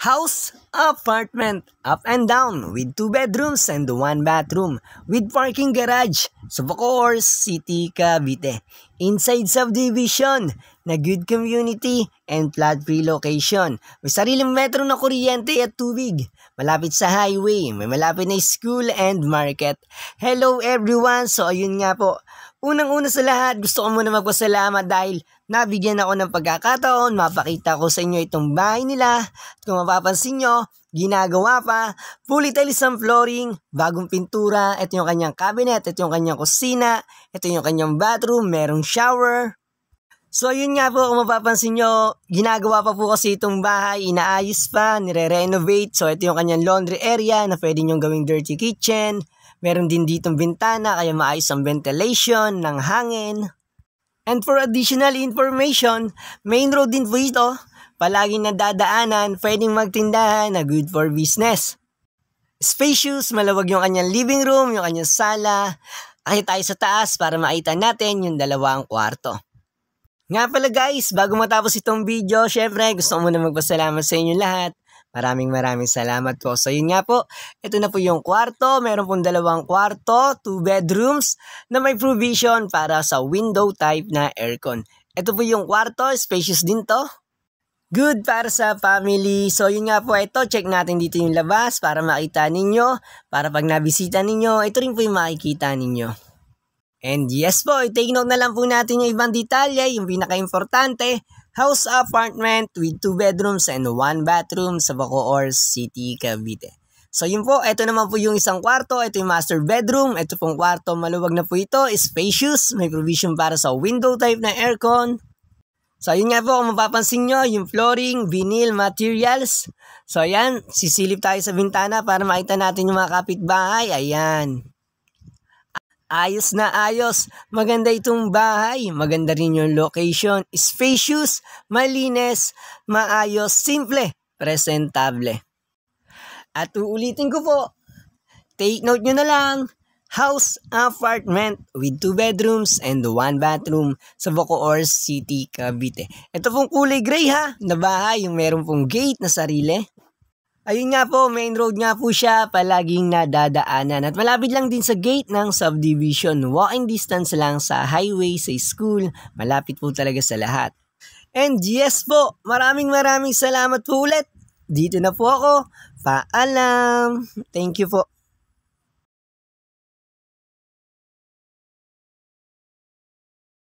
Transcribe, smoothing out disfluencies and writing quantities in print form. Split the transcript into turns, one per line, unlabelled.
House, apartment, up and down with 2 bedrooms and 1 bathroom with parking garage sa Bacoor City, Cavite. Inside subdivision na good community and flood-free location. May sariling metro na kuryente at tubig. Malapit sa highway, may malapit na school and market. Hello everyone! So ayun nga po. Unang-una sa lahat, gusto ko muna magpasalamat dahil nabigyan ako ng pagkakataon, mapakita ko sa inyo itong bahay nila. At kung mapapansin nyo, ginagawa pa, fully tiles ang flooring, bagong pintura, ito yung kanyang cabinet, ito yung kanyang kusina, ito yung kanyang bathroom, merong shower. So yun nga po, kung mapapansin nyo, ginagawa pa po kasi itong bahay, inaayos pa, nire-renovate. So ito yung kanyang laundry area na pwede nyong gawing dirty kitchen. Meron din ditong bintana kaya maayos ang ventilation ng hangin. And for additional information, main road din po ito. Palaging nadadaanan, pwedeng magtindahan na good for business. Spacious, malawag yung kanyang living room, yung kanyang sala. Akit tayo sa taas para makita natin yung dalawang kwarto. Nga pala guys, bago matapos itong video, syempre gusto ko muna magpasalamat sa inyo lahat. Maraming salamat po. So yun nga po, ito na po yung kwarto. Meron pong 2 kwarto, 2 bedrooms na may provision para sa window type na aircon. Ito po yung kwarto, spacious din to. Good para sa family. So yun nga po, ito check natin dito yung labas para makita ninyo. Para pag nabisita ninyo, ito rin po yung makikita ninyo. And yes po, take note na lang po natin yung ibang detalye, yung pinaka-importante. House apartment with 2 bedrooms and 1 bathroom sa Bacoor City, Cavite. So yun po, ito naman po yung isang kwarto, ito yung master bedroom, ito pong kwarto, maluwag na po ito, spacious, may provision para sa window type na aircon. So yun nga po, kung mapapansin nyo, yung flooring, vinyl materials. So ayan, sisilip tayo sa bintana para makita natin yung mga kapitbahay, ayan. Ayos na ayos. Maganda itong bahay. Maganda rin yung location. Spacious, malinis, maayos, simple, presentable. At uulitin ko po, take note nyo na lang, house, apartment with 2 bedrooms and 1 bathroom sa Bacoor City, Cavite. Ito pong kulay gray ha, na bahay, yung meron pong gate na sarili. Ayun nga po, main road nga po siya, palaging nadadaanan. At malapit lang din sa gate ng subdivision. Walking distance lang sa highway, sa school. Malapit po talaga sa lahat. And yes po, maraming salamat po ulit. Dito na po ako. Paalam. Thank you po.